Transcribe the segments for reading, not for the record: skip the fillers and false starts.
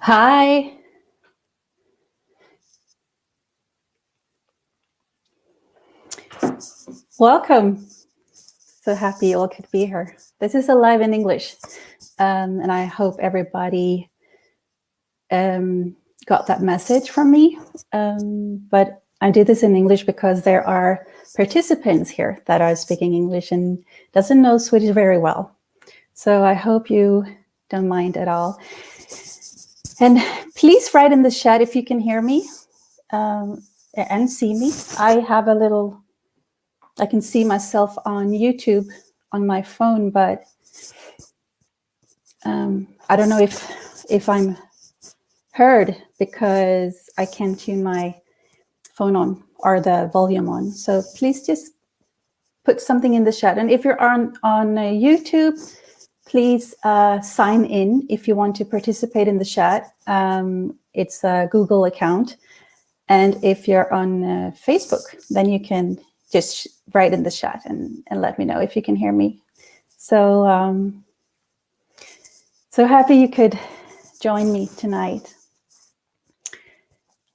Hi. Welcome. So happy you all could be here. This is a live in English, and I hope everybody got that message from me. But I did this in English because there are participants here that are speaking English and doesn't know Swedish very well. So I hope you don't mind at all. And please write in the chat if you can hear me and see me. I can see myself on YouTube on my phone, but I don't know if I'm heard because I can't tune my phone on or the volume on. So please just put something in the chat. And if you're on YouTube, please sign in if you want to participate in the chat. It's a Google account. And if you're on Facebook, then you can just write in the chat and let me know if you can hear me. So, so happy you could join me tonight.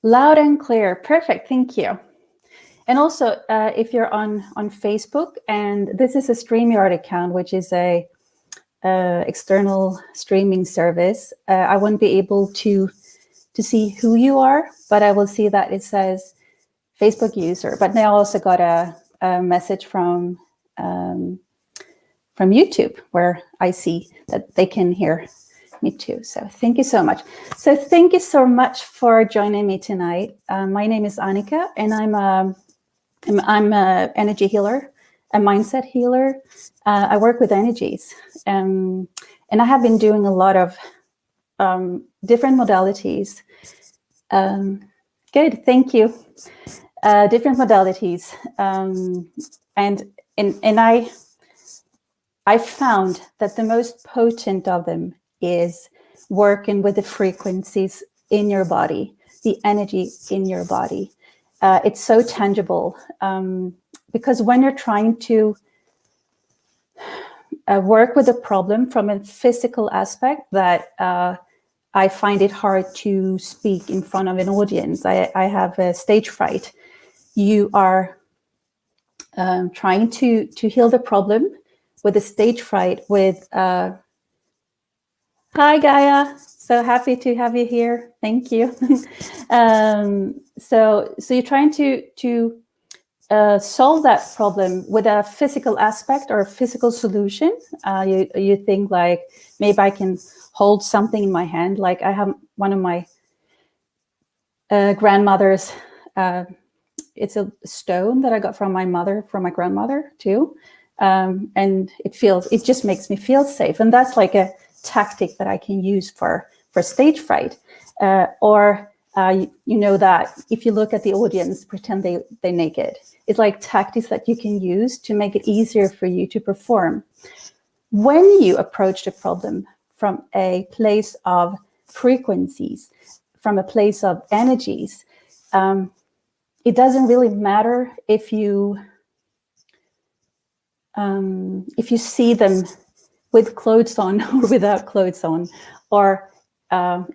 Loud and clear. Perfect. Thank you. And also, if you're on Facebook, and this is a StreamYard account, which is a external streaming service, I won't be able to see who you are, but I will see that it says Facebook user. But now I also got a message from YouTube where I see that they can hear me too. So thank you so much. So thank you so much for joining me tonight. My name is Annika, and I'm a energy healer, a mindset healer. I work with energies, and I have been doing a lot of different modalities. Good, thank you. Different modalities, and I found that the most potent of them is working with the frequencies in your body, the energy in your body. It's so tangible because when you're trying to work with a problem from a physical aspect, that I find it hard to speak in front of an audience. I have a stage fright. You are trying to heal the problem with a stage fright with hi Gaia, so happy to have you here. Thank you. So you're trying to solve that problem with a physical aspect or a physical solution. You think like, maybe I can hold something in my hand. Like I have one of my grandmother's, it's a stone that I got from my grandmother too. And it just makes me feel safe. And that's like a tactic that I can use for stage fright. Or you know that if you look at the audience, pretend they're naked. It's like tactics that you can use to make it easier for you to perform. When you approach the problem from a place of frequencies, from a place of energies, it doesn't really matter if you see them with clothes on or without clothes on, or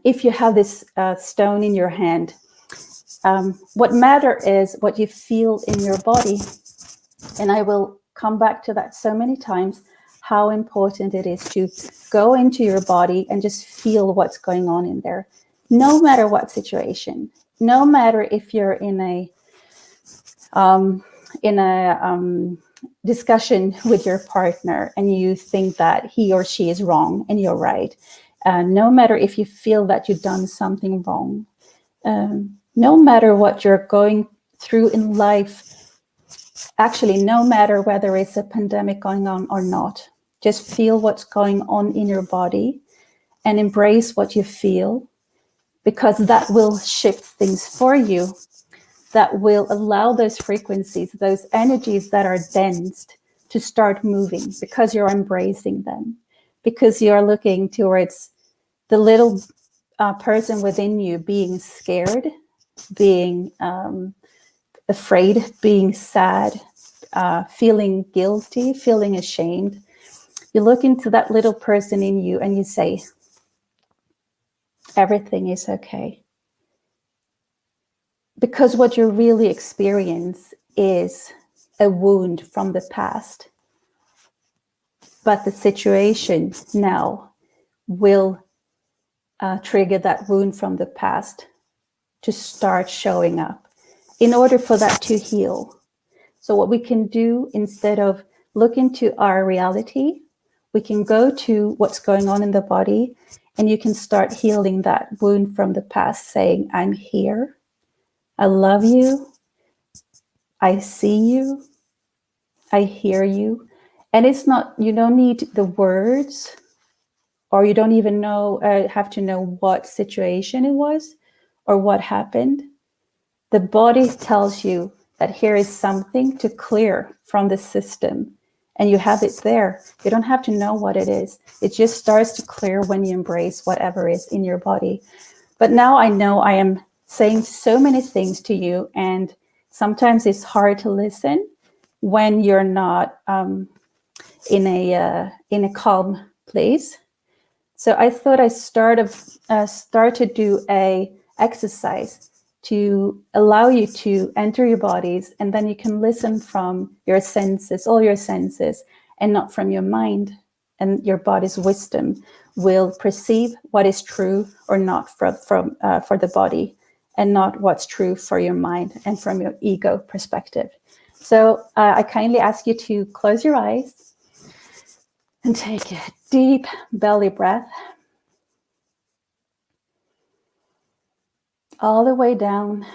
if you have this stone in your hand. What matters is what you feel in your body. And I will come back to that so many times, how important it is to go into your body and just feel what's going on in there, no matter what situation, no matter if you're in a discussion with your partner and you think that he or she is wrong and you're right. No matter if you feel that you've done something wrong, no matter what you're going through in life, actually, no matter whether it's a pandemic going on or not, just feel what's going on in your body and embrace what you feel, because that will shift things for you. That will allow those frequencies, those energies that are dense, to start moving, because you're embracing them, because you're looking towards the little person within you being scared, being afraid, being sad, feeling guilty, feeling ashamed. You look into that little person in you and you say, everything is okay. Because what you really experience is a wound from the past. But the situation now will trigger that wound from the past to start showing up in order for that to heal. So what we can do, instead of looking to our reality, we can go to what's going on in the body, and you can start healing that wound from the past, saying, I'm here, I love you, I see you, I hear you. And it's not, you don't need the words, or you don't even have to know what situation it was or what happened. The body tells you that here is something to clear from the system, and you have it there. You don't have to know what it is. It just starts to clear when you embrace whatever is in your body. But now I know I am saying so many things to you, and sometimes it's hard to listen when you're not in a calm place. So I thought I start to do a exercise to allow you to enter your bodies, and then you can listen from your senses, all your senses, and not from your mind. And your body's wisdom will perceive what is true or not for the body, and not what's true for your mind and from your ego perspective. So I kindly ask you to close your eyes and take a deep belly breath all the way down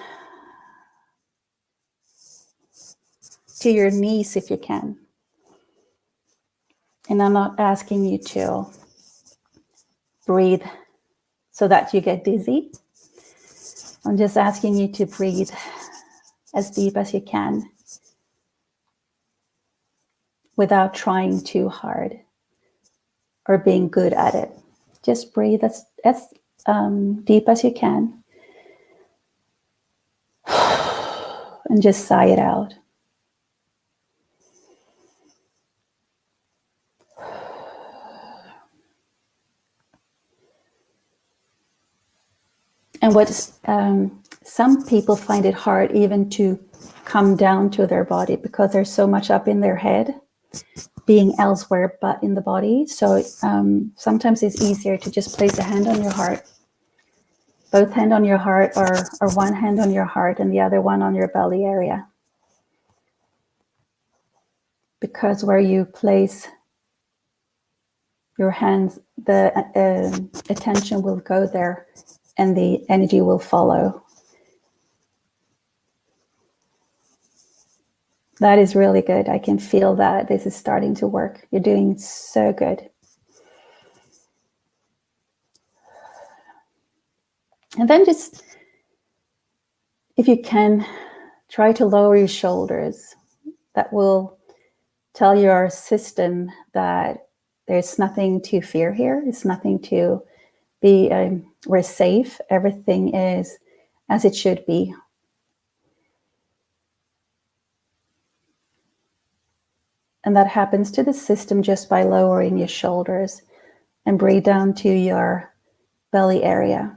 to your knees if you can. And I'm not asking you to breathe so that you get dizzy. I'm just asking you to breathe as deep as you can without trying too hard or being good at it. Just breathe as deep as you can. And just sigh it out. And what some people find it hard even to come down to their body, because there's so much up in their head, being elsewhere but in the body. So sometimes it's easier to just place a hand on your heart, both hand on your heart, or one hand on your heart and the other one on your belly area. Because where you place your hands, the attention will go there and the energy will follow. That is really good. I can feel that this is starting to work. You're doing so good. And then just, if you can, try to lower your shoulders. That will tell your system that there's nothing to fear here. It's nothing to be, we're safe. Everything is as it should be. And that happens to the system just by lowering your shoulders and breathe down to your belly area.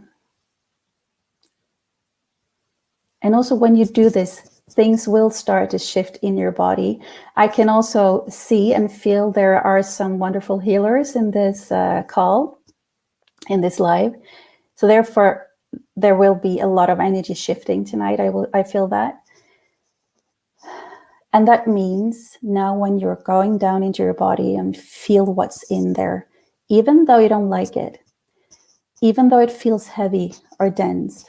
And also when you do this, things will start to shift in your body. I can also see and feel there are some wonderful healers in this call, in this live. So therefore, there will be a lot of energy shifting tonight. I feel that. And that means now when you're going down into your body and feel what's in there, even though you don't like it, even though it feels heavy or dense,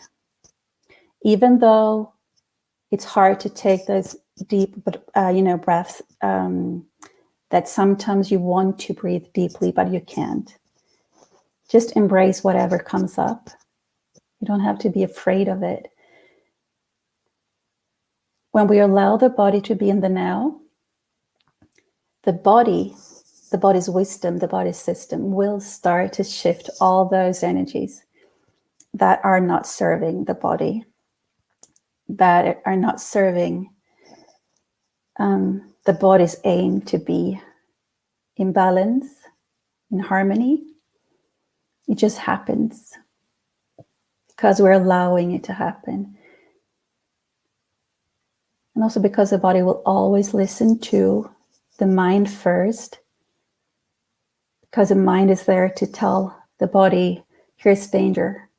even though it's hard to take those deep, breaths that sometimes you want to breathe deeply, but you can't. Just embrace whatever comes up. You don't have to be afraid of it. When we allow the body to be in the now, the body's wisdom, the body's system will start to shift all those energies that are not serving the body, that are not serving the body's aim to be in balance, in harmony. It just happens. because we're allowing it to happen. And also because the body will always listen to the mind first, because the mind is there to tell the body, here's danger.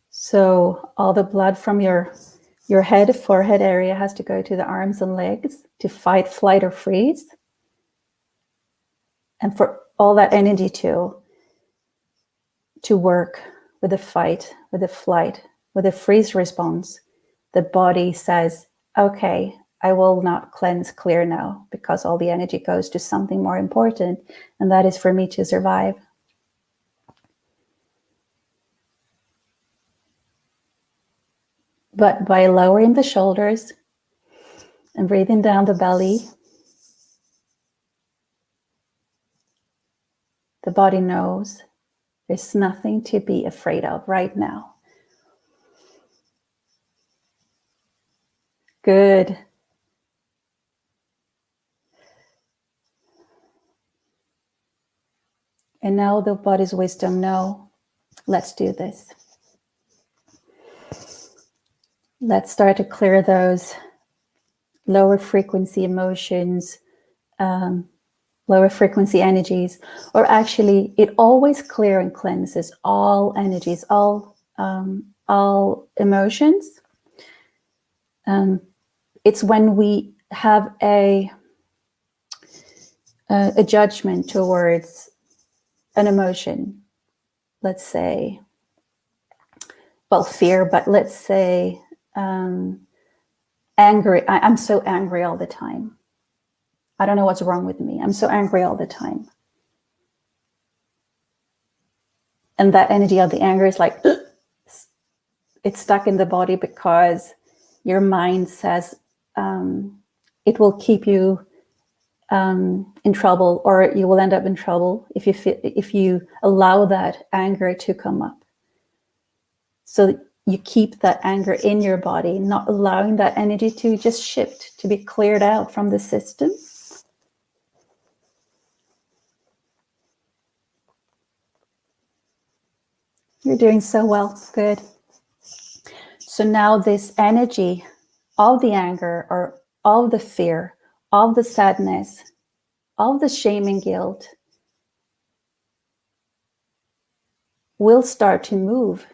So all the blood from your head, forehead area has to go to the arms and legs to fight, flight, or freeze. And for all that energy to work with the fight, with the flight, with the freeze response, the body says, okay, I will not cleanse clear now, because all the energy goes to something more important, and that is for me to survive. But by lowering the shoulders and breathing down the belly, the body knows there's nothing to be afraid of right now. Good. And now the body's wisdom, no, let's do this. Let's start to clear those lower frequency emotions, lower frequency energies, or actually it always clears and cleanses all energies, all emotions. It's when we have a judgment towards an emotion, let's say, well, fear, but let's say angry. I'm so angry all the time. I don't know what's wrong with me. I'm so angry all the time. And that energy of the anger is like, it's stuck in the body because your mind says it will keep you in trouble, or you will end up in trouble if you allow that anger to come up. So you keep that anger in your body, not allowing that energy to just shift, to be cleared out from the system. You're doing so well. Good. So now this energy, all the anger, or all the fear, all the sadness, all the shame and guilt will start to move,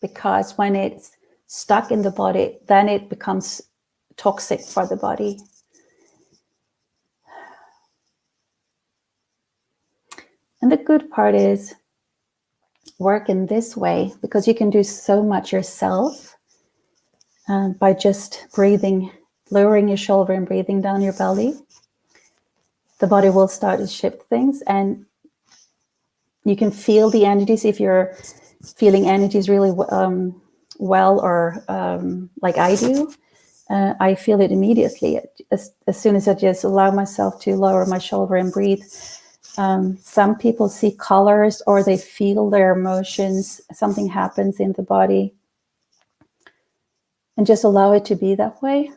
because when it's stuck in the body, then it becomes toxic for the body. And the good part is work in this way, because you can do so much yourself by just breathing, lowering your shoulder and breathing down your belly. The body will start to shift things, and you can feel the energies. If you're feeling energies really well, or like I do, I feel it immediately as soon as I just allow myself to lower my shoulder and breathe. Some people see colors, or they feel their emotions. Something happens in the body, and just allow it to be that way.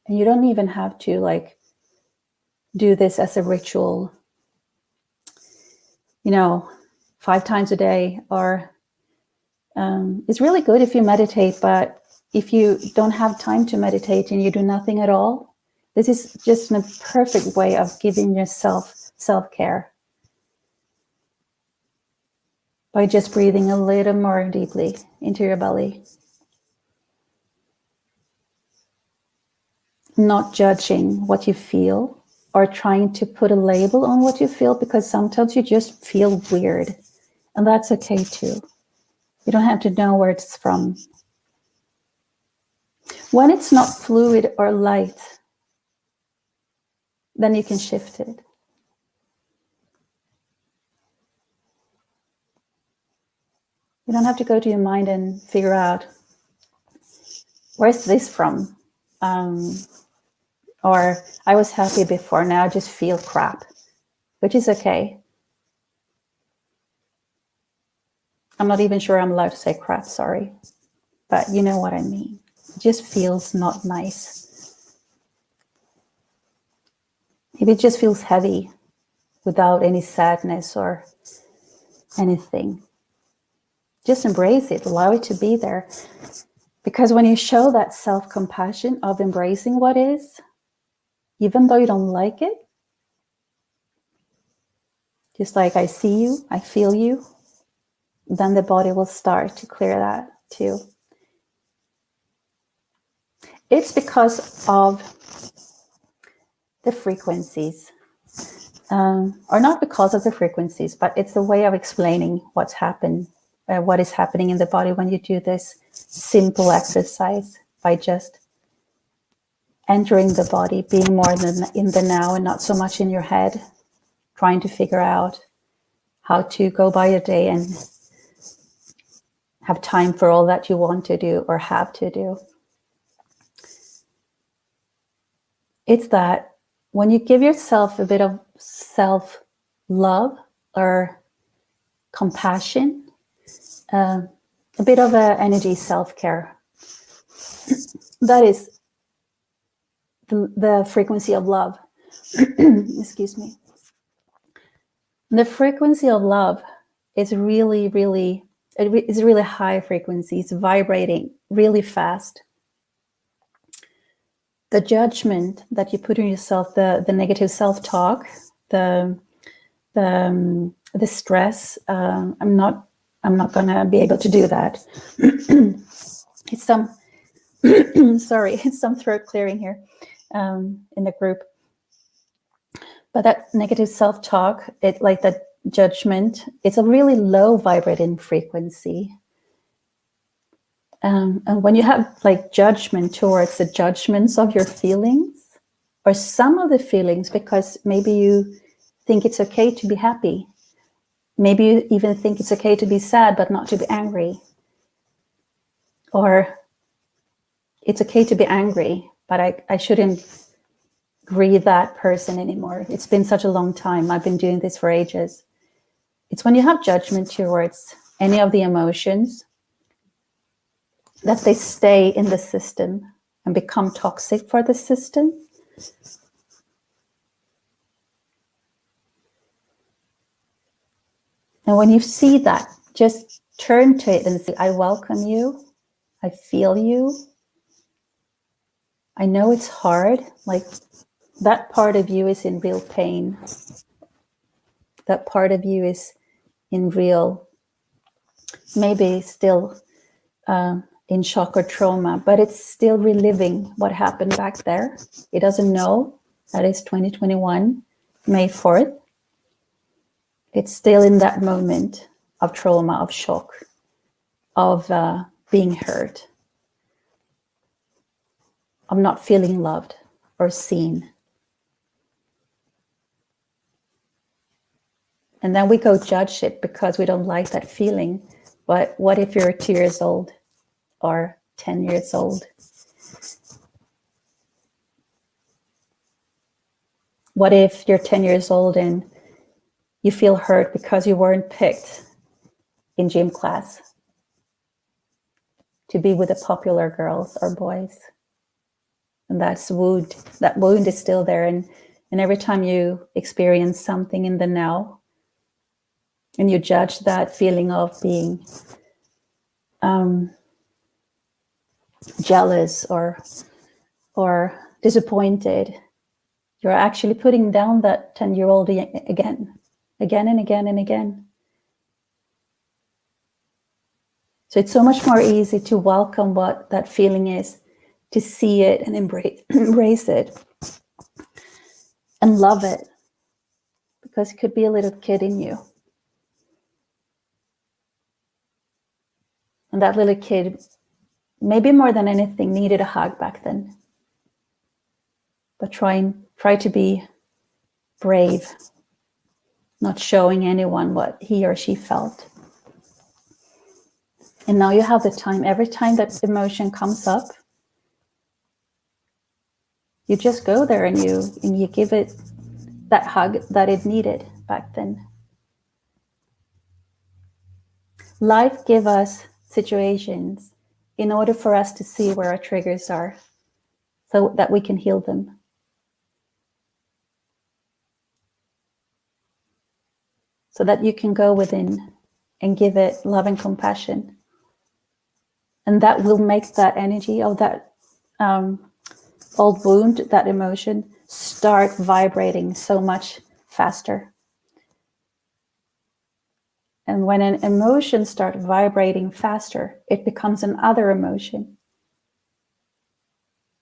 And you don't even have to like do this as a ritual, 5 times a day, or it's really good if you meditate. But if you don't have time to meditate and you do nothing at all, this is just a perfect way of giving yourself self-care, by just breathing a little more deeply into your belly. Not judging what you feel or trying to put a label on what you feel, because sometimes you just feel weird, and that's okay too. You don't have to know where it's from. When it's not fluid or light, then you can shift it. You don't have to go to your mind and figure out, where's this from? Or I was happy before, now I just feel crap, which is okay. I'm not even sure I'm allowed to say crap, sorry. But you know what I mean. It just feels not nice. Maybe it just feels heavy without any sadness or anything. Just embrace it, allow it to be there. Because when you show that self-compassion of embracing what is, even though you don't like it, just like I see you, I feel you, then the body will start to clear that too. It's because of the frequencies, or not because of the frequencies, but it's the way of explaining what is happening in the body when you do this simple exercise by just entering the body, being more in the now and not so much in your head, trying to figure out how to go by your day and have time for all that you want to do or have to do. It's that when you give yourself a bit of self-love or compassion, a bit of energy self-care, that is the frequency of love. Excuse me. The frequency of love is really, really, it's really high frequency. It's vibrating really fast. The judgment that you put on yourself, the negative self-talk, the stress. I'm not gonna be able to do that. It's some sorry, it's some throat clearing here in the group. But that negative self-talk, it like that judgment, it's a really low vibrating frequency. And when you have like judgment towards the judgments of your feelings, or some of the feelings, because maybe you think it's okay to be happy. Maybe you even think it's okay to be sad, but not to be angry. Or it's okay to be angry, but I shouldn't grieve that person anymore. It's been such a long time. I've been doing this for ages. It's when you have judgment towards any of the emotions that they stay in the system and become toxic for the system. And when you see that, just turn to it and say, I welcome you. I feel you. I know it's hard. Like that part of you is in real pain. That part of you is in real, maybe still in shock or trauma, but it's still reliving what happened back there. It doesn't know that it's 2021, May 4th. It's still in that moment of trauma, of shock, of being hurt, of not feeling loved or seen. And then we go judge it because we don't like that feeling. But what if you're 2 years old or 10 years old? What if you're 10 years old and you feel hurt because you weren't picked in gym class to be with the popular girls or boys? And that wound is still there. And every time you experience something in the now, and you judge that feeling of being jealous or disappointed, you're actually putting down that 10-year-old again and again and again. So it's so much more easy to welcome what that feeling is, to see it and embrace it and love it, because it could be a little kid in you. And that little kid, maybe more than anything, needed a hug back then. But try to be brave, not showing anyone what he or she felt. And now you have the time. Every time that emotion comes up, you just go there and you give it that hug that it needed back then. Life gives us situations in order for us to see where our triggers are, so that we can heal them. So that you can go within and give it love and compassion. And that will make that energy of that old wound, that emotion, start vibrating so much faster. And when an emotion starts vibrating faster, it becomes another emotion.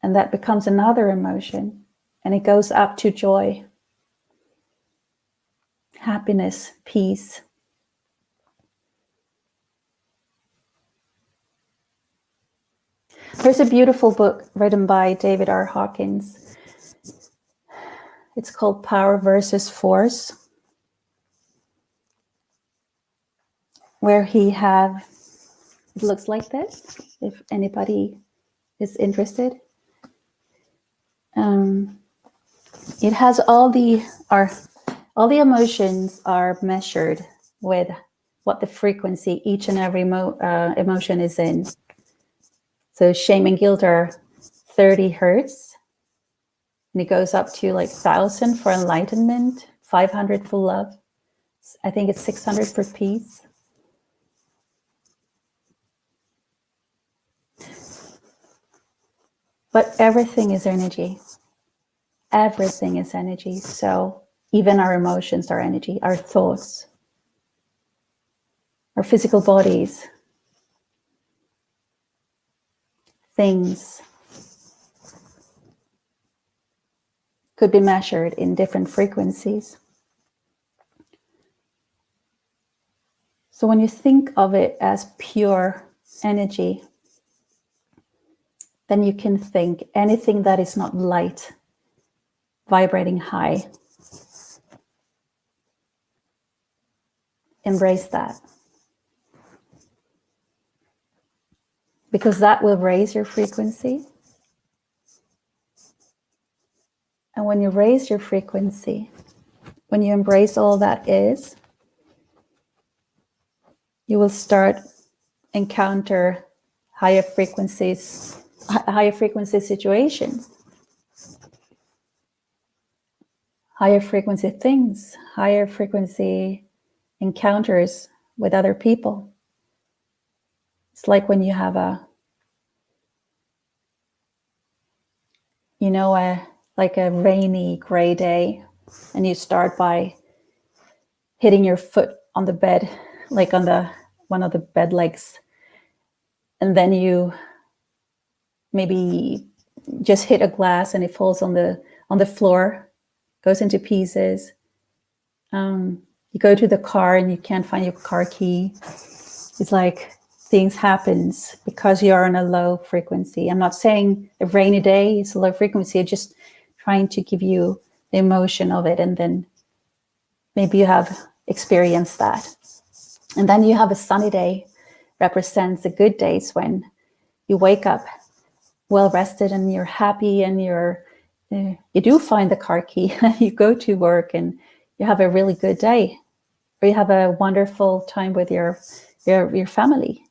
And that becomes another emotion. And it goes up to joy, happiness, peace. There's a beautiful book written by David R. Hawkins. It's called Power versus Force, where he have, it looks like this, if anybody is interested. It has all the emotions are measured with what the frequency each and every emotion is in. So shame and guilt are 30 hertz, and it goes up to like 1,000 for enlightenment, 500 for love. I think it's 600 for peace. But everything is energy. Everything is energy. So even our emotions are energy, our thoughts, our physical bodies, things could be measured in different frequencies. So when you think of it as pure energy, then you can think anything that is not light, vibrating high. Embrace that. Because that will raise your frequency. And when you raise your frequency, when you embrace all that is, you will start encounter higher frequency situations, higher frequency things, higher frequency encounters with other people. It's like when you have a rainy, gray day, and you start by hitting your foot on the bed, like on one of the bed legs, and then you maybe just hit a glass and it falls on the floor, goes into pieces. You go to the car and you can't find your car key. It's like things happens because you are on a low frequency. I'm not saying a rainy day is a low frequency. I'm just trying to give you the emotion of it, and then maybe you have experienced that. And then you have a sunny day, represents the good days when you wake up well rested and you're happy and you do find the car key. You go to work and you have a really good day, or you have a wonderful time with your family.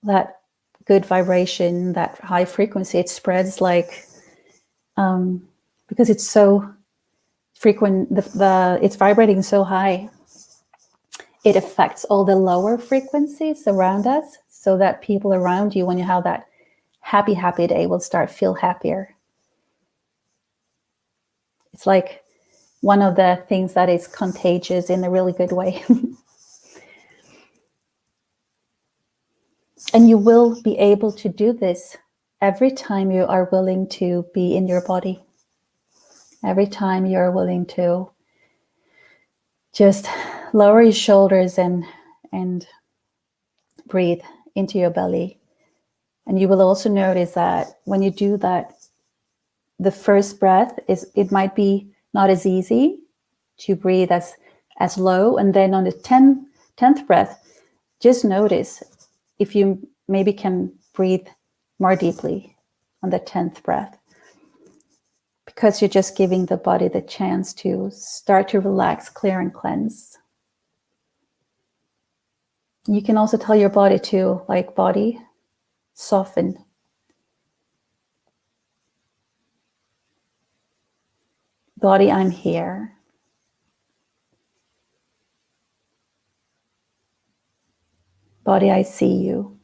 That good vibration, that high frequency, it spreads like because it's so frequent, it's vibrating so high, it affects all the lower frequencies around us, so that people around you, when you have that happy day, will start feel happier. It's like one of the things that is contagious in a really good way. And you will be able to do this every time you are willing to be in your body. Every time you're willing to just lower your shoulders and breathe into your belly. And you will also notice that when you do that, the first breath it might be not as easy to breathe as low. And then on the 10th breath, just notice if you maybe can breathe more deeply on the 10th breath, because you're just giving the body the chance to start to relax, clear, and cleanse. You can also tell your body to, like, body, soften. Body, I'm here. Body, I see you.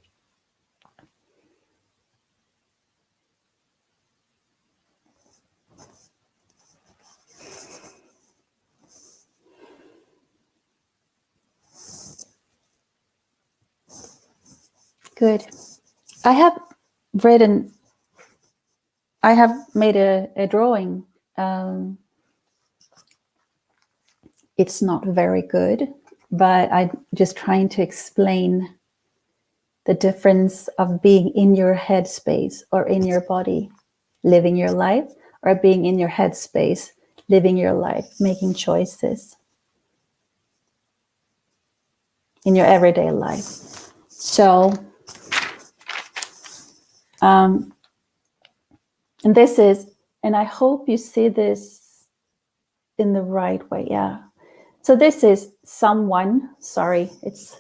Good. I have made a drawing. It's not very good, but I'm just trying to explain the difference of being in your headspace or in your body, living your life, or being in your headspace, living your life, making choices in your everyday life. So, and this is, and I hope you see this in the right way. Yeah. So this is someone, sorry, it's,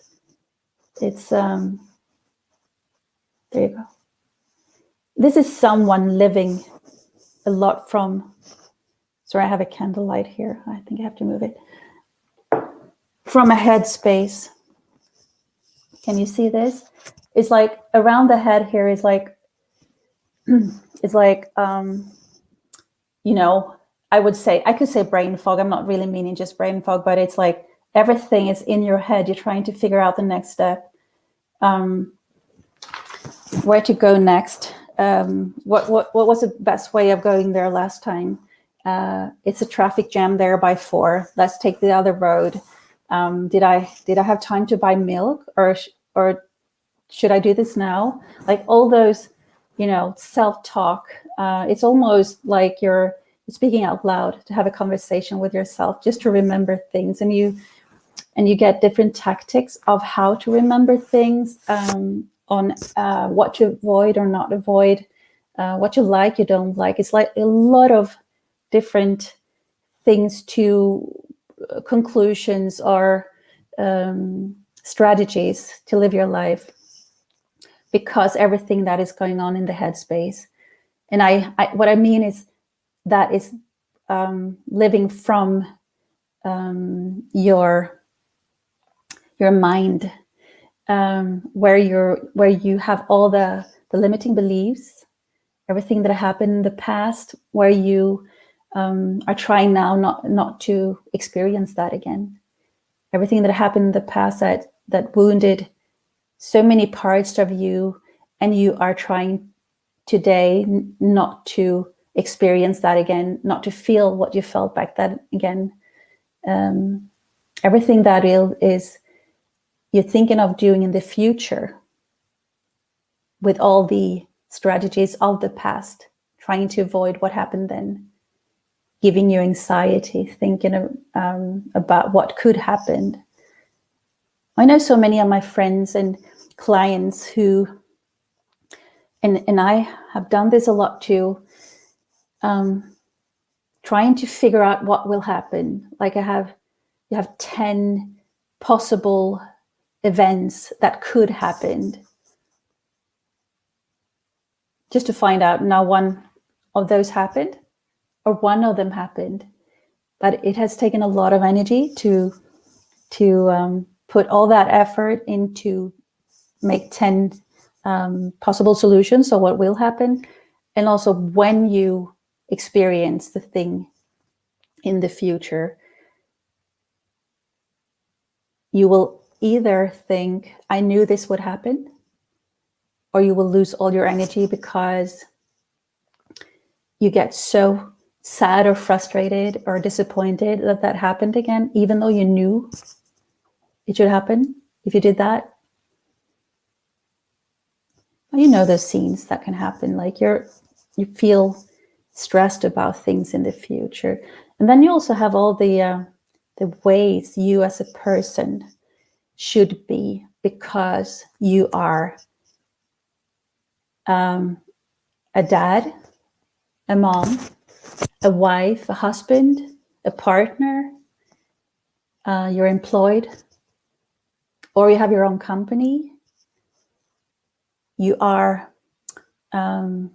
there you go. This is someone living a lot from, sorry, I have a candlelight here. I think I have to move it. From a headspace. Can you see this? It's like around the head here is like, it's like, you know, I could say brain fog. I'm not really meaning just brain fog, but it's like everything is in your head. You're trying to figure out the next step, where to go next. What was the best way of going there last time? It's a traffic jam there by 4. Let's take the other road. Did I have time to buy milk, or should I do this now? Like all those, you know, self-talk. It's almost like you're speaking out loud to have a conversation with yourself, just to remember things. And you get different tactics of how to remember things, on what to avoid or not avoid, what you like, you don't like. It's like a lot of different things to conclusions or strategies to live your life, because everything that is going on in the headspace. And I what I mean is that is living from your mind, where you have all the limiting beliefs, everything that happened in the past, where you are trying now not to experience that again. Everything that happened in the past that wounded so many parts of you, and you are trying today not to experience that again, not to feel what you felt back then again. Everything that is you're thinking of doing in the future, with all the strategies of the past, trying to avoid what happened then, giving you anxiety, thinking about what could happen. I know so many of my friends and clients who, and I have done this a lot too, trying to figure out what will happen. Like you have 10 possible events that could happen, just to find out now one of those happened or one of them happened. But it has taken a lot of energy to put all that effort into make 10 possible solutions, so what will happen. And also when you experience the thing in the future, you will either think, I knew this would happen, or you will lose all your energy because you get so sad or frustrated or disappointed that happened again, even though you knew it should happen if you did that. You know those scenes that can happen, like you feel stressed about things in the future. And then you also have all the ways you as a person should be, because you are a dad, a mom, a wife, a husband, a partner, you're employed, or you have your own company. You are a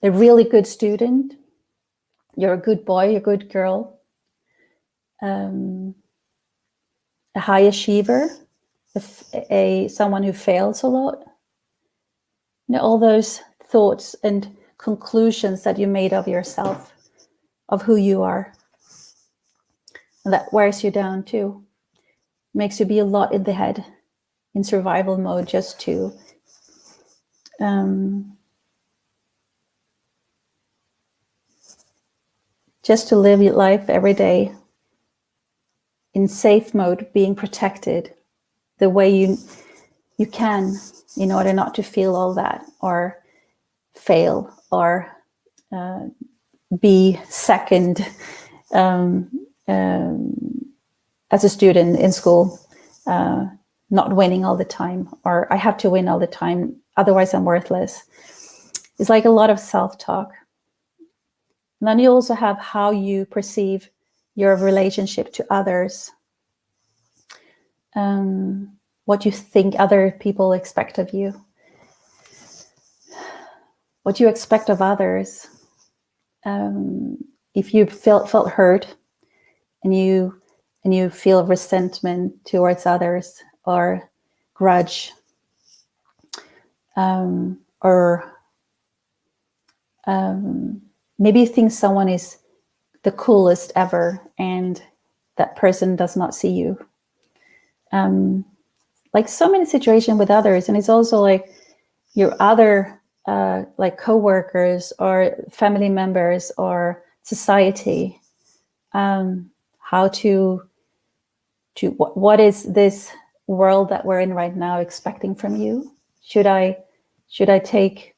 really good student. You're a good boy, a good girl, a high achiever, someone who fails a lot. All those thoughts and conclusions that you made of yourself, of who you are. And that wears you down too. Makes you be a lot in the head, in survival mode, just to live your life every day in safe mode, being protected the way you can, in order not to feel all that, or fail, or be second as a student in school, not winning all the time, or I have to win all the time, otherwise I'm worthless. It's like a lot of self-talk. And then you also have how you perceive your relationship to others, what you think other people expect of you, what you expect of others. If you felt hurt and you feel resentment towards others, or grudge, or maybe you think someone is the coolest ever and that person does not see you. Like so many situations with others, and it's also like your other like co-workers or family members or society. How to what is this world that we're in right now expecting from you? Should I take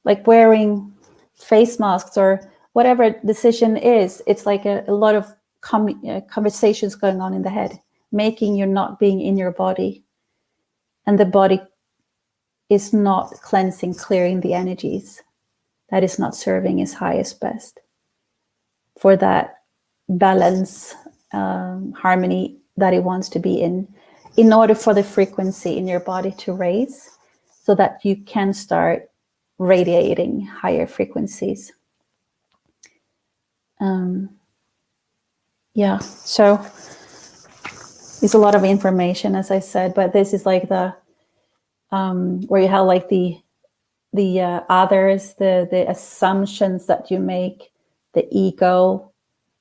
like wearing face masks or whatever decision is? It's like a lot of conversations going on in the head, making you not being in your body, and the body is not cleansing, clearing the energies. That is not serving its highest best for that balance, harmony that it wants to be in order for the frequency in your body to raise, so that you can start radiating higher frequencies. Yeah, so it's a lot of information, as I said, but this is like the where you have like the others, the assumptions that you make, the ego,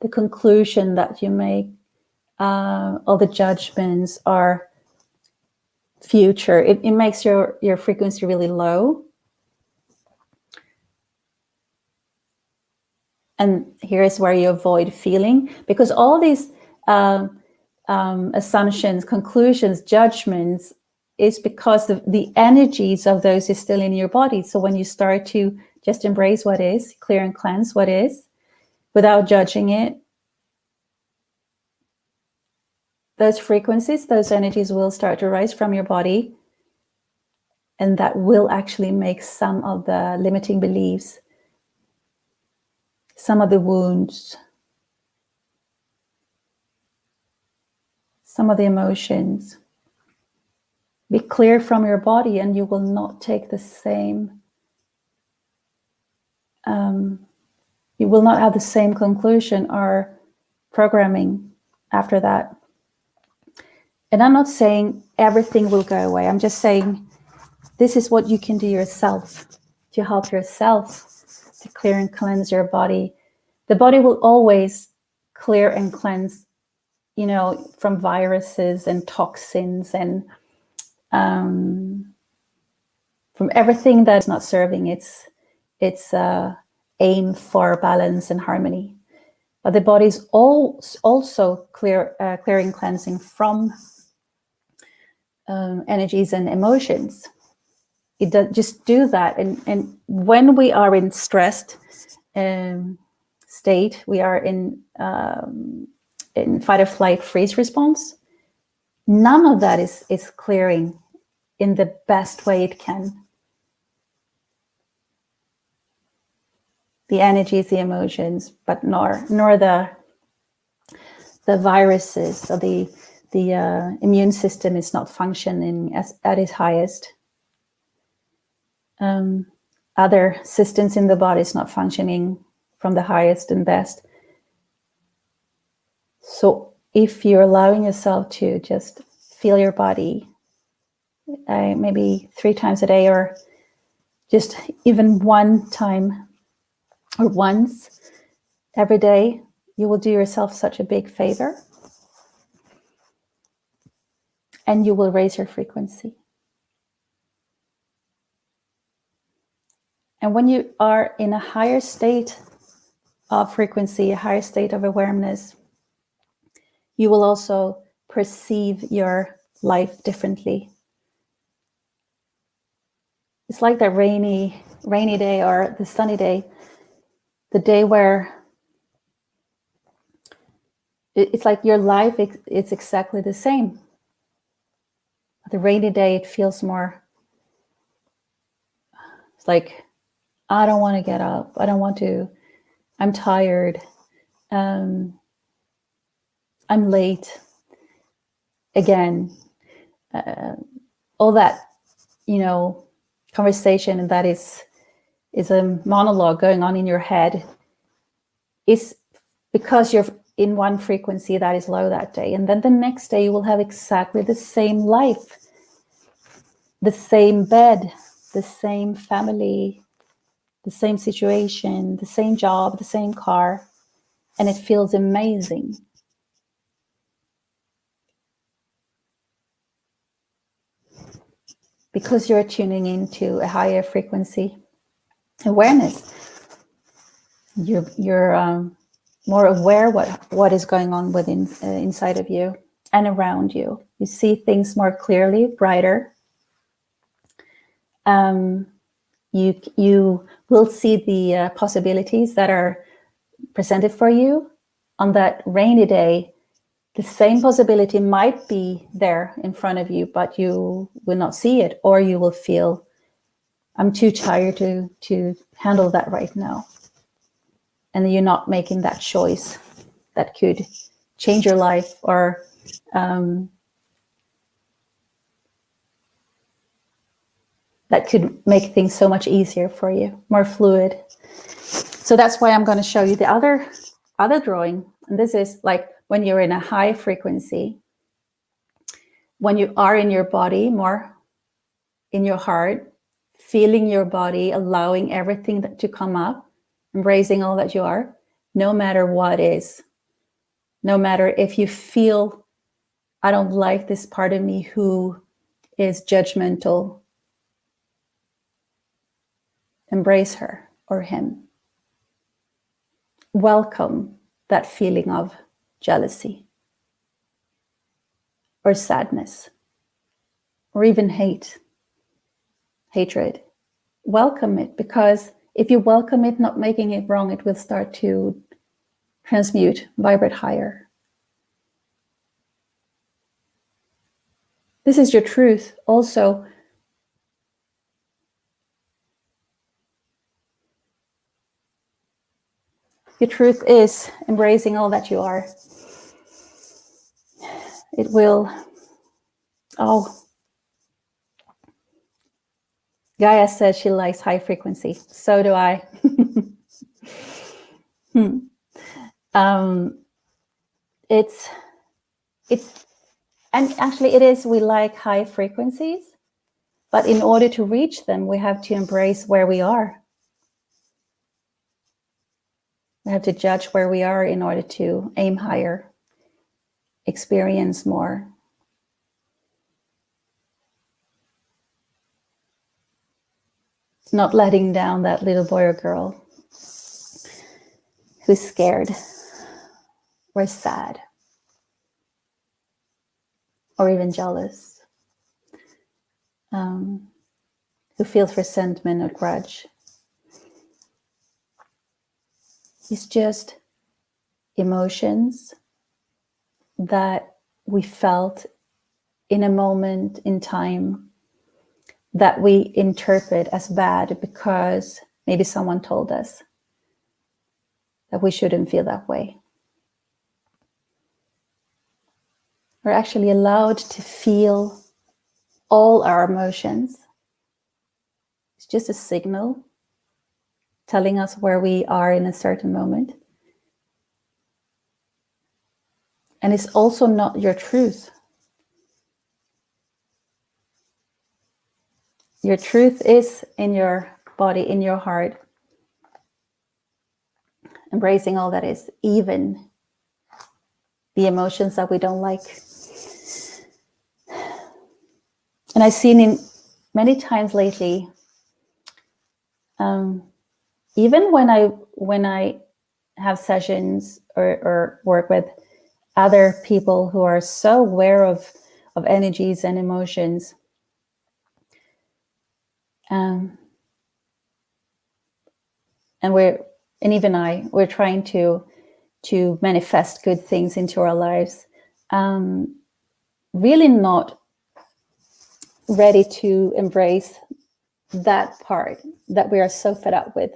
the conclusion that you make, all the judgments are future. It makes your frequency really low. And here is where you avoid feeling, because all these assumptions, conclusions, judgments is because the energies of those is still in your body. So when you start to just embrace what is, clear and cleanse what is, without judging it, those frequencies, those energies will start to rise from your body. And that will actually make some of the limiting beliefs, some of the wounds, some of the emotions be clear from your body, and you will not take the same, you will not have the same conclusion or programming after that. And I'm not saying everything will go away. I'm just saying this is what you can do yourself to help yourself to clear and cleanse your body. The body will always clear and cleanse, from viruses and toxins and from everything that's not serving its aim for balance and harmony. But the body is also clearing, cleansing from energies and emotions. It does just do that, and when we are in stressed state, we are in fight or flight freeze response. None of that is clearing in the best way it can. The energies, the emotions, but nor the viruses, or the immune system is not functioning at its highest. Other systems in the body is not functioning from the highest and best. So if you're allowing yourself to just feel your body maybe 3 times a day, or just even one time or once every day, you will do yourself such a big favor, and you will raise your frequency. And when you are in a higher state of frequency, a higher state of awareness, you will also perceive your life differently. It's like that rainy day or the sunny day, the day where it's like your life it's exactly the same. The rainy day, it feels more, it's like, I don't want to get up. I don't want to. I'm tired. I'm late. Again, all that, conversation that is a monologue going on in your head is because you're in one frequency that is low that day. And then the next day you will have exactly the same life, the same bed, the same family, the same situation, the same job, the same car, and it feels amazing. Because you're tuning into a higher frequency awareness. You're more aware what is going on within inside of you and around you. You see things more clearly, brighter. You will see the possibilities that are presented for you on that rainy day. The same possibility might be there in front of you, but you will not see it, or you will feel, I'm too tired to handle that right now. And you're not making that choice that could change your life, or that could make things so much easier for you, more fluid. So that's why I'm going to show you the other drawing. And this is like when you're in a high frequency, when you are in your body, more in your heart, feeling your body, allowing everything to come up, embracing all that you are, no matter what is. No matter if you feel, I don't like this part of me who is judgmental, embrace her or him. Welcome that feeling of jealousy or sadness or even hatred. Welcome it, because if you welcome it, not making it wrong, it will start to transmute, vibrate higher. This is your truth also. Your truth is embracing all that you are. It will, Gaia says she likes high frequency. So do I. It's, and actually it is, we like high frequencies, but in order to reach them, we have to embrace where we are. We have to judge where we are in order to aim higher, experience more. Not letting down that little boy or girl who's scared or sad or even jealous, who feels resentment or grudge. It's just emotions that we felt in a moment in time that we interpret as bad because maybe someone told us that we shouldn't feel that way. We're actually allowed to feel all our emotions. It's just a signal telling us where we are in a certain moment. And it's also not your truth. Your truth is in your body, in your heart. Embracing all that is, even the emotions that we don't like. And I've seen in many times lately, even when I have sessions or work with other people who are so aware of energies and emotions, and we're trying to manifest good things into our lives, really not ready to embrace that part that we are so fed up with,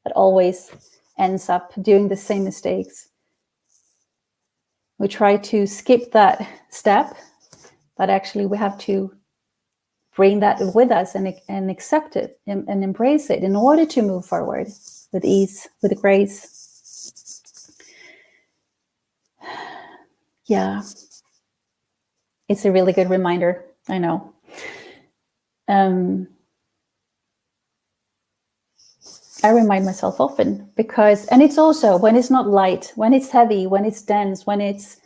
that always ends up doing the same mistakes. We try to skip that step, but actually we have to bring that with us and accept it and embrace it in order to move forward with ease, with grace. Yeah, it's a really good reminder, I know. I remind myself often because, and it's also when it's not light, when it's heavy, when it's dense, when it's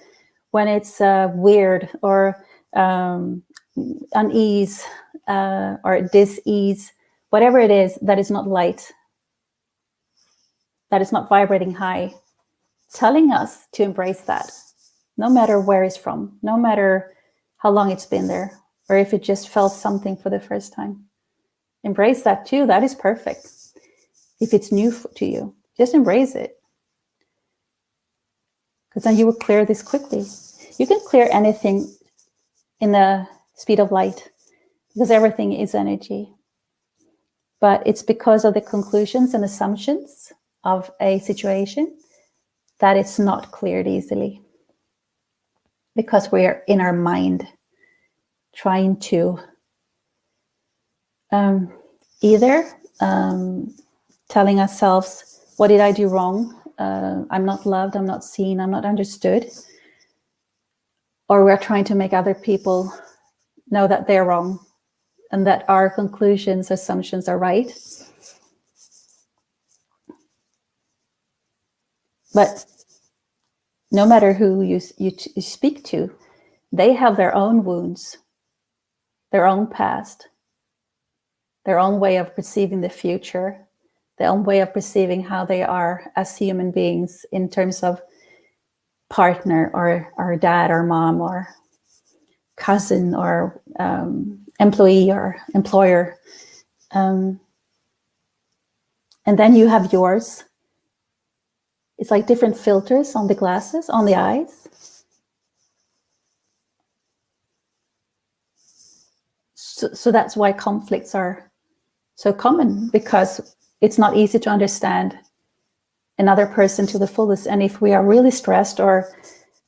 weird or unease or dis-ease, whatever it is that is not light, that is not vibrating high, telling us to embrace that, no matter where it's from, no matter how long it's been there, or if it just felt something for the first time. Embrace that too. That is perfect. If it's new to you, just embrace it. Because then you will clear this quickly. You can clear anything in the speed of light because everything is energy. But it's because of the conclusions and assumptions of a situation that it's not cleared easily. Because we're in our mind trying to either telling ourselves, what did I do wrong? I'm not loved, I'm not seen, I'm not understood. Or we're trying to make other people know that they're wrong and that our conclusions, assumptions are right. But no matter who you speak to, they have their own wounds, their own past, their own way of perceiving the future, their own way of perceiving how they are as human beings in terms of partner or dad or mom or cousin or employee or employer. And then you have yours. It's like different filters on the glasses, on the eyes. So that's why conflicts are so common, because it's not easy to understand another person to the fullest. And if we are really stressed or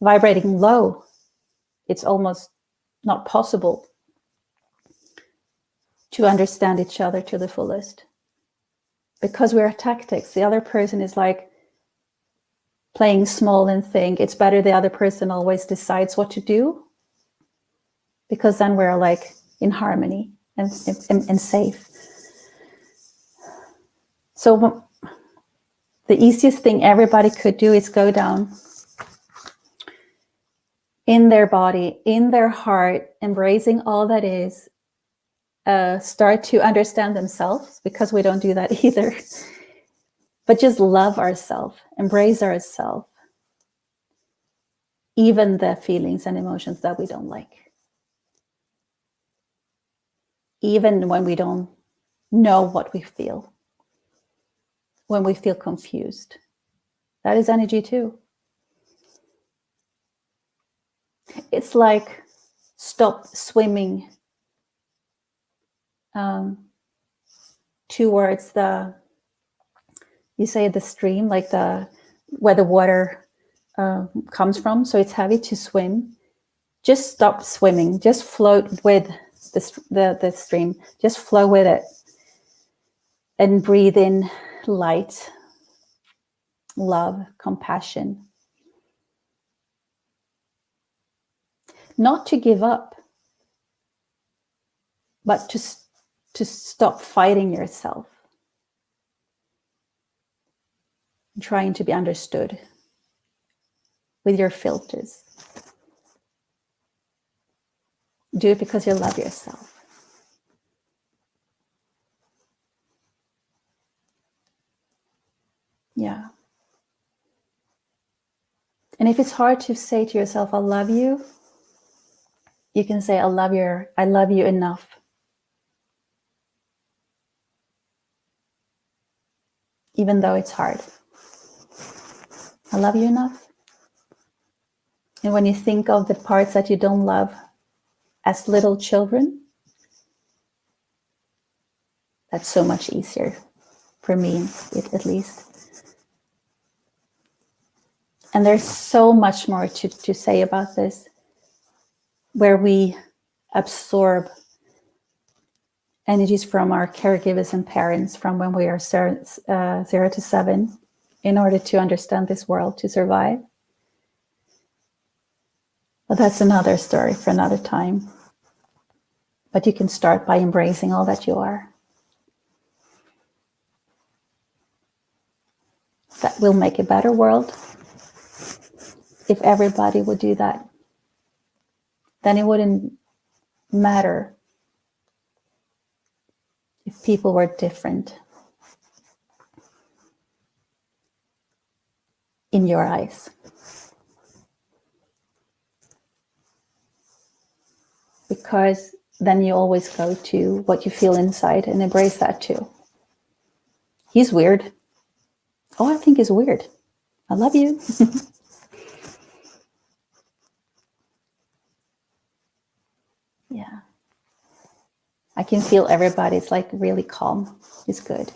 vibrating low, it's almost not possible to understand each other to the fullest. Because we're tactics. The other person is like playing small and think it's better the other person always decides what to do, because then we're like in harmony and safe. So the easiest thing everybody could do is go down in their body, in their heart, embracing all that is, start to understand themselves, because we don't do that either. But just love ourselves, embrace ourselves, even the feelings and emotions that we don't like. Even when we don't know what we feel, when we feel confused, that is energy too. It's like stop swimming towards the stream, like where the water comes from. So it's heavy to swim. Just stop swimming. Just float with the stream. Just flow with it. And breathe in light, love, compassion. Not to give up, but to stop fighting yourself and trying to be understood with your filters. Do it because you love yourself. Yeah. And if it's hard to say to yourself, I love you, you can say, I love you enough. Even though it's hard. I love you enough. And when you think of the parts that you don't love as little children, that's so much easier for me, at least. And there's so much more to say about this, where we absorb energies from our caregivers and parents from when we are 0 to 7 in order to understand this world, to survive. But that's another story for another time. But you can start by embracing all that you are. That will make a better world. If everybody would do that, then it wouldn't matter if people were different in your eyes. Because then you always go to what you feel inside and embrace that too. He's weird. Oh, I think he's weird. I love you. Yeah. I can feel everybody's like really calm. It's good.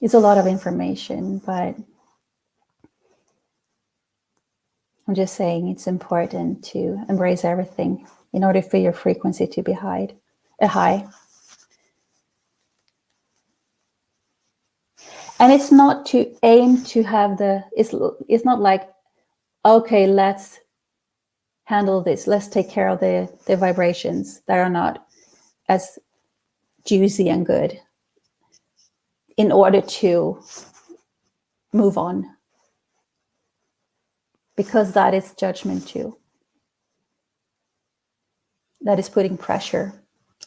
It's a lot of information, but I'm just saying it's important to embrace everything in order for your frequency to be high. And it's not to aim to have it's not like, okay, let's handle this. Let's take care of the vibrations that are not as juicy and good in order to move on. Because that is judgment too. That is putting pressure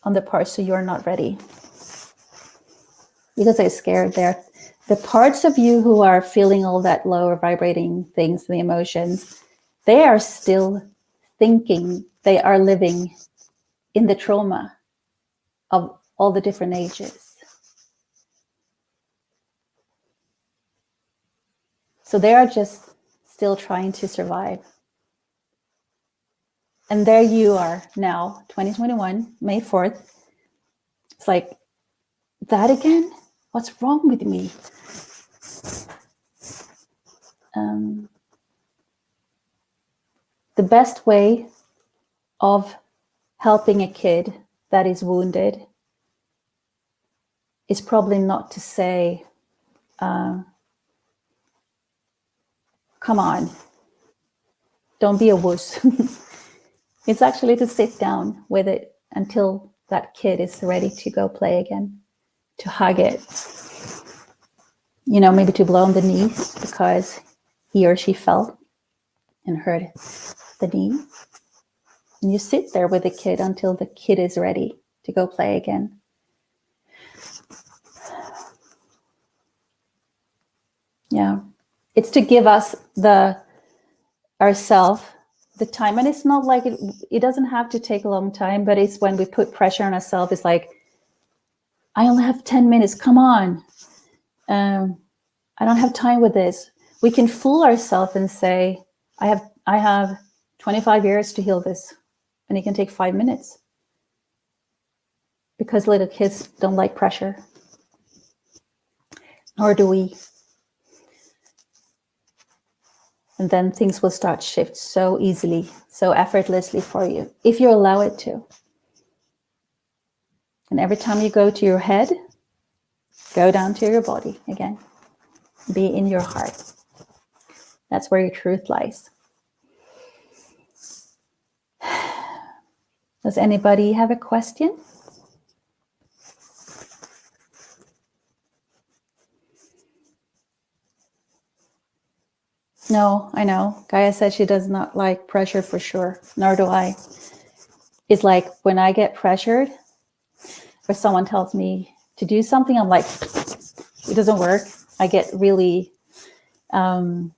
on the parts so you're not ready. Because they're scared. They're the parts of you who are feeling all that lower vibrating things, the emotions, they are still thinking they are living in the trauma of all the different ages. So they are just still trying to survive. And there you are now, 2021, May 4th. It's like, that again? What's wrong with me? The best way of helping a kid that is wounded is probably not to say, come on, don't be a wuss. It's actually to sit down with it until that kid is ready to go play again, to hug it, maybe to blow on the knees because he or she fell and hurt the knee. And you sit there with the kid until the kid is ready to go play again. Yeah. It's to give us ourselves the time. And it's not like it doesn't have to take a long time, but it's when we put pressure on ourselves, it's like, I only have 10 minutes, come on. I don't have time with this. We can fool ourselves and say, I have 25 years to heal this, and it can take 5 minutes. Because little kids don't like pressure. Nor do we. And then things will start to shift so easily, so effortlessly for you, if you allow it to. And every time you go to your head, go down to your body again. Be in your heart. That's where your truth lies. Does anybody have a question? No, I know. Gaia said she does not like pressure for sure, nor do I. It's like when I get pressured or someone tells me to do something, I'm like, it doesn't work. I get really, like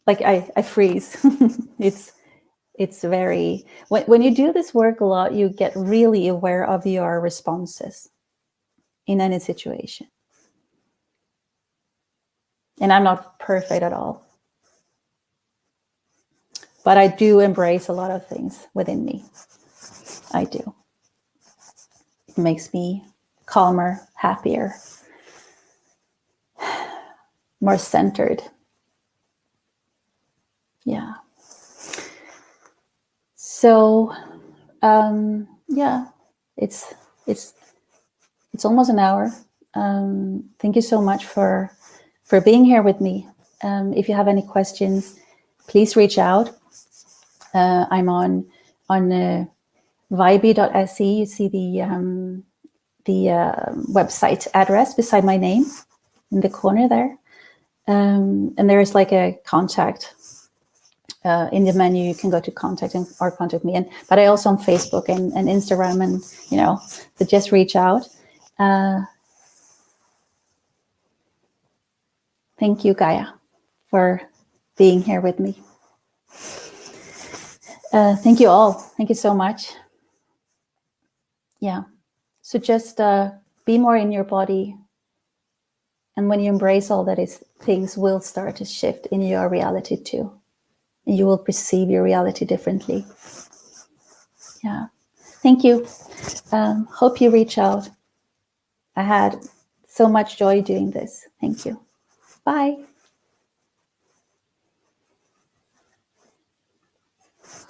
I freeze. It's very, when you do this work a lot, you get really aware of your responses in any situation. And I'm not perfect at all. But I do embrace a lot of things within me. I do. It makes me calmer, happier, more centered. Yeah. So, yeah, it's almost an hour. Thank you so much for being here with me. If you have any questions, please reach out. I'm on vibe.se. You see the website address beside my name in the corner there. And there is like a contact in the menu. You can go to contact or contact me. But I also on Facebook and Instagram, and so just reach out. Thank you, Gaia, for being here with me. Thank you all. Thank you so much. Yeah. So just be more in your body. And when you embrace all that is, things will start to shift in your reality too. And you will perceive your reality differently. Yeah. Thank you. Hope you reach out. I had so much joy doing this. Thank you. Bye.